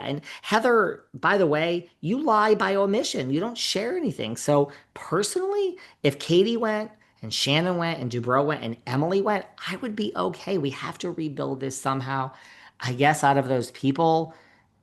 And Heather, by the way, you lie by omission. You don't share anything. So personally, if Katie went and Shannon went and Dubrow went and Emily went, I would be okay. We have to rebuild this somehow. I guess out of those people,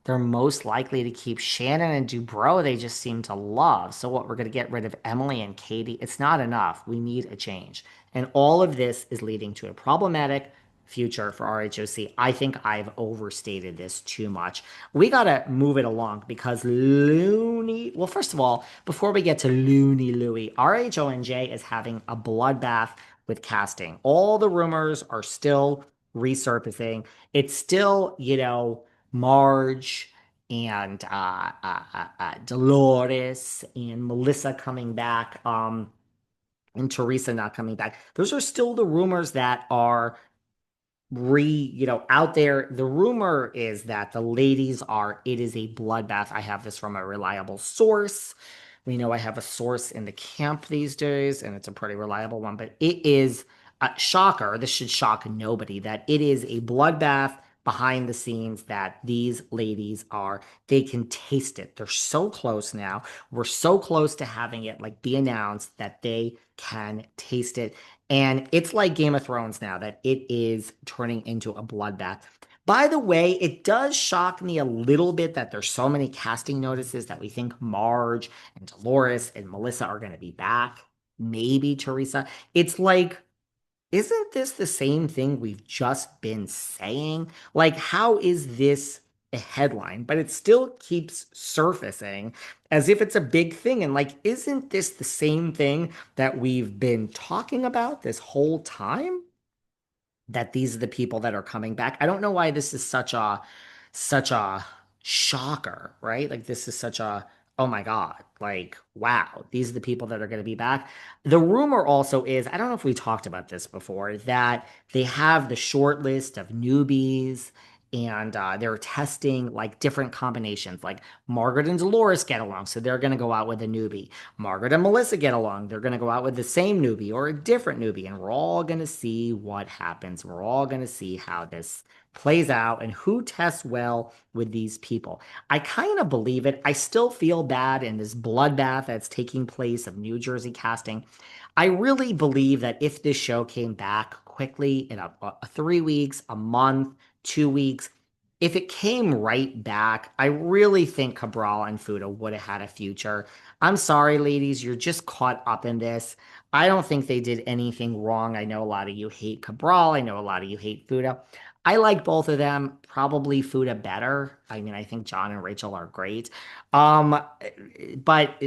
they're most likely to keep Shannon and Dubrow. They just seem to love. So what, we're going to get rid of Emily and Katie? It's not enough. We need a change. And all of this is leading to a problematic future for RHOC. I think I've overstated this too much. We got to move it along because Looney, well, first of all, before we get to Looney Louie, RHONJ is having a bloodbath with casting. All the rumors are still resurfacing. It's still, Marge and Dolores and Melissa coming back, and Teresa not coming back. Those are still the rumors that are out there. The rumor is that the ladies are, it is a bloodbath. I have this from a reliable source. We know I have a source in the camp these days, and it's a pretty reliable one, but it is a shocker. This should shock nobody that it is a bloodbath behind the scenes, that these ladies are, they can taste it. They're so close now. We're so close to having it like be announced that they can taste it. And it's like Game of Thrones now that it is turning into a bloodbath. By the way, it does shock me a little bit that there's so many casting notices that we think Marge and Dolores and Melissa are going to be back. Maybe Teresa. It's like, isn't this the same thing we've just been saying? Like, how is this a headline? But it still keeps surfacing as if it's a big thing. And like, isn't this the same thing that we've been talking about this whole time? That these are the people that are coming back. I don't know why this is such a shocker, right? Like this is such a, oh my God, like wow, these are the people that are going to be back. The rumor also is, I don't know if we talked about this before, that they have the short list of newbies and they're testing like different combinations. Like Margaret and Dolores get along, so they're going to go out with a newbie. Margaret and Melissa get along, they're going to go out with the same newbie or a different newbie, and we're all going to see what happens. We're all going to see how this plays out and who tests well with these people. I kind of believe it. I still feel bad in this bloodbath that's taking place of New Jersey casting. I really believe that if this show came back quickly in a 3 weeks, a month, 2 weeks, if it came right back, I really think Cabral and Fuda would have had a future. I'm sorry, ladies, you're just caught up in this. I don't think they did anything wrong. I know a lot of you hate Cabral. I know a lot of you hate Fuda. I like both of them, probably Fuda better. I mean, I think John and Rachel are great. Um, but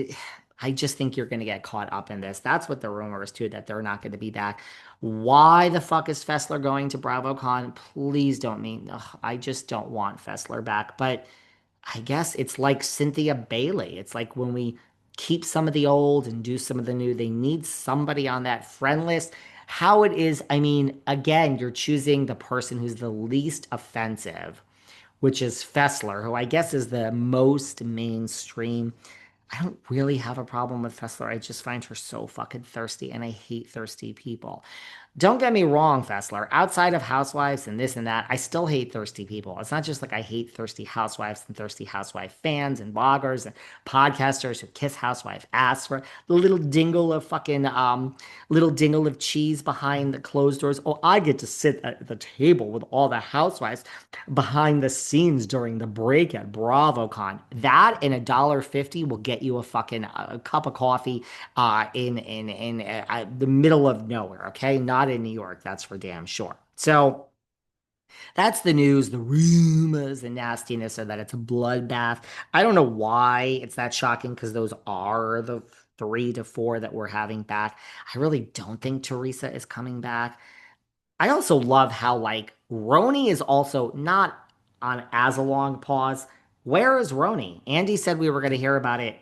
I just think you're going to get caught up in this. That's what the rumor is too, that they're not going to be back. Why the fuck is Fessler going to BravoCon? Please don't mean, ugh, I just don't want Fessler back. But I guess it's like Cynthia Bailey. It's like when we keep some of the old and do some of the new, they need somebody on that friend list. How it is, I mean, again, you're choosing the person who's the least offensive, which is Fessler, who I guess is the most mainstream. I don't really have a problem with Fessler. I just find her so fucking thirsty, and I hate thirsty people. Don't get me wrong, Fessler. Outside of housewives and this and that, I still hate thirsty people. It's not just like I hate thirsty housewives and thirsty housewife fans and bloggers and podcasters who kiss housewife ass for the little dingle of cheese behind the closed doors. Oh, I get to sit at the table with all the housewives behind the scenes during the break at BravoCon. That and $1.50 will get you a cup of coffee in the middle of nowhere. Okay, not in New York. That's for damn sure. So that's the news. The rumors, the nastiness, are that it's a bloodbath. I don't know why it's that shocking because those are the 3 to 4 that we're having back. I really don't think Teresa is coming back. I also love how like Roni is also not on as a long pause. Where is Roni? Andy said we were going to hear about it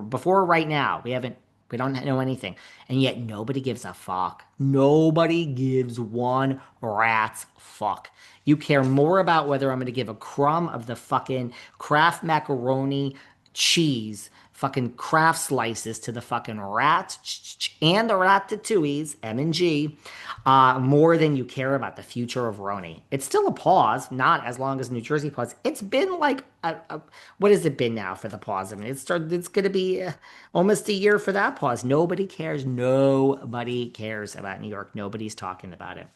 before right now. We don't know anything. And yet nobody gives a fuck. Nobody gives one rat's fuck. You care more about whether I'm going to give a crumb of the fucking Kraft macaroni cheese, fucking craft slices to the fucking rat and the ratatouilles, M&G, more than you care about the future of Roni. It's still a pause, not as long as New Jersey pause. It's been like what has it been now for the pause? I mean, it's going to be almost a year for that pause. Nobody cares. Nobody cares about New York. Nobody's talking about it.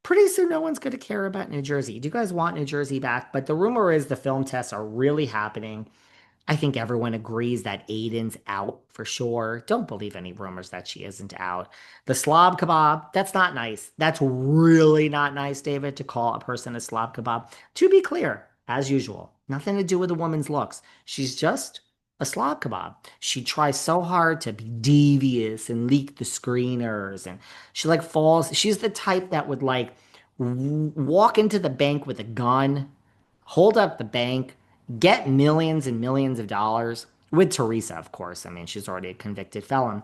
Pretty soon, no one's going to care about New Jersey. Do you guys want New Jersey back? But the rumor is the film tests are really happening. I think everyone agrees that Aiden's out for sure. Don't believe any rumors that she isn't out. The slob kebab, that's not nice. That's really not nice, David, to call a person a slob kebab. To be clear, as usual, nothing to do with a woman's looks. She's just a slob kebab. She tries so hard to be devious and leak the screeners, and she like falls. She's the type that would like walk into the bank with a gun, hold up the bank, get millions and millions of dollars with Teresa, of course. I mean, she's already a convicted felon.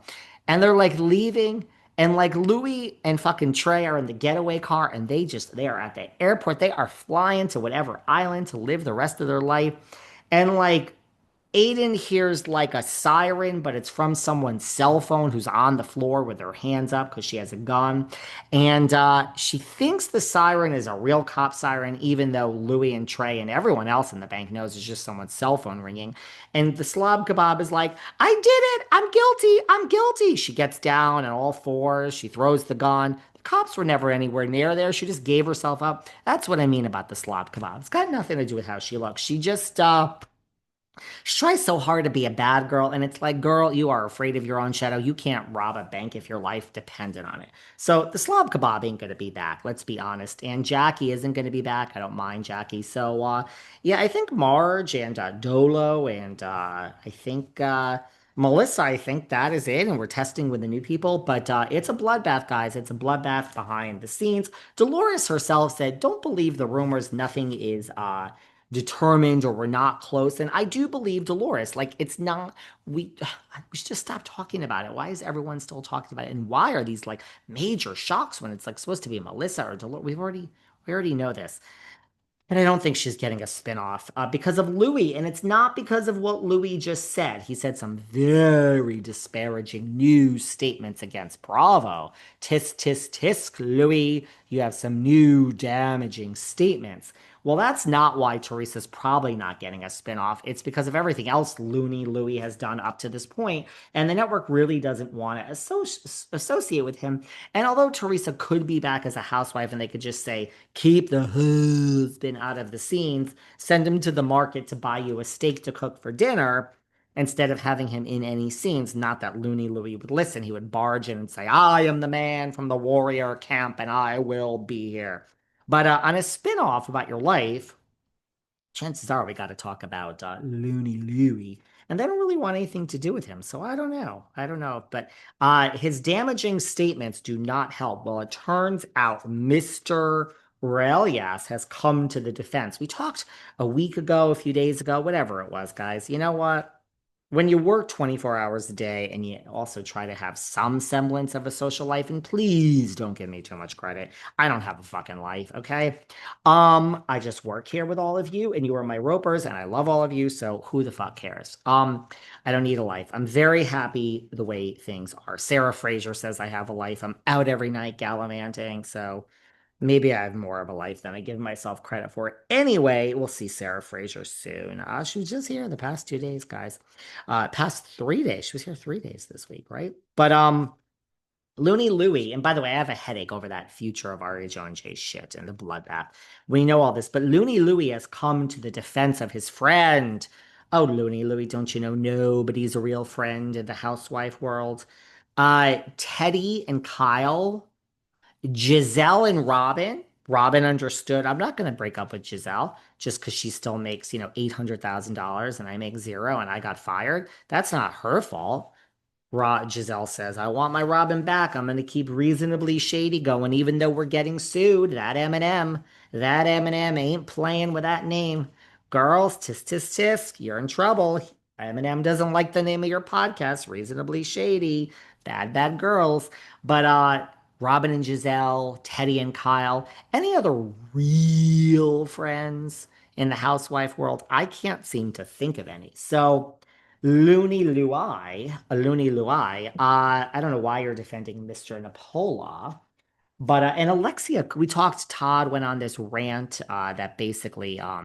And they're like leaving, and like Louis and fucking Trey are in the getaway car, and they are at the airport. They are flying to whatever island to live the rest of their life. And like Aiden hears like a siren, but it's from someone's cell phone who's on the floor with her hands up because she has a gun. And she thinks the siren is a real cop siren, even though Louis and Trey and everyone else in the bank knows it's just someone's cell phone ringing. And the slob kebab is like, I did it. I'm guilty. I'm guilty. She gets down on all fours. She throws the gun. The cops were never anywhere near there. She just gave herself up. That's what I mean about the slob kebab. It's got nothing to do with how she looks. She tries so hard to be a bad girl, and it's like, girl, you are afraid of your own shadow. You can't rob a bank if your life depended on it. So the slob kebab ain't gonna be back, let's be honest. And Jackie isn't gonna be back. I don't mind Jackie. So yeah, I think Marge and Dolo and I think Melissa, I think that is it. And we're testing with the new people. But it's a bloodbath, guys. It's a bloodbath behind the scenes. Dolores herself said, don't believe the rumors. Nothing is determined or we're not close. And I do believe Dolores. Like it's not we should just stop talking about it. Why is everyone still talking about it? And why are these like major shocks when it's like supposed to be Melissa or Dolores? We already know this. And I don't think she's getting a spinoff because of Louis. And it's not because of what Louis just said. He said some very disparaging news statements against Bravo. Tisk, tisk, tisk, Louis. You have some new damaging statements. Well, that's not why Teresa's probably not getting a spinoff. It's because of everything else Looney Louis has done up to this point, and the network really doesn't want to associate with him. And although Teresa could be back as a housewife and they could just say, keep the husband out of the scenes, send him to the market to buy you a steak to cook for dinner, instead of having him in any scenes. Not that Looney Louis would listen. He would barge in and say, I am the man from the warrior camp and I will be here. But on a spin-off about your life, chances are we got to talk about Looney Louie. And they don't really want anything to do with him. So I don't know. I don't know. But his damaging statements do not help. Well, it turns out Mr. Ruelas has come to the defense. We talked a week ago, a few days ago, whatever it was, guys. You know what? When you work 24 hours a day and you also try to have some semblance of a social life, and please don't give me too much credit. I don't have a fucking life, okay? I just work here with all of you and you are my ropers and I love all of you, so who the fuck cares? I don't need a life. I'm very happy the way things are. Sarah Fraser says I have a life. I'm out every night gallivanting, so maybe I have more of a life than I give myself credit for. Anyway, we'll see Sarah Fraser soon. She was just here the past 2 days, guys. Past 3 days. She was here 3 days this week, right? But Looney Louie, and by the way, I have a headache over that future of RHONJ shit and the bloodbath. We know all this, but Looney Louie has come to the defense of his friend. Oh, Looney Louie, don't you know nobody's a real friend in the housewife world? Teddy and Kyle, Giselle and Robin. Robin understood. I'm not going to break up with Giselle just because she still makes, $800,000 and I make zero and I got fired. That's not her fault. Giselle says, I want my Robin back. I'm going to keep reasonably shady going, even though we're getting sued. That Eminem ain't playing with that name. Girls, tisk, tisk, tisk, you're in trouble. Eminem doesn't like the name of your podcast, Reasonably Shady. Bad, bad girls. But Robin and Giselle, Teddy and Kyle, any other real friends in the housewife world? I can't seem to think of any. So Looney Lui. I don't know why you're defending Mr. Napola, but and Alexia, we talked. Todd went on this rant that basically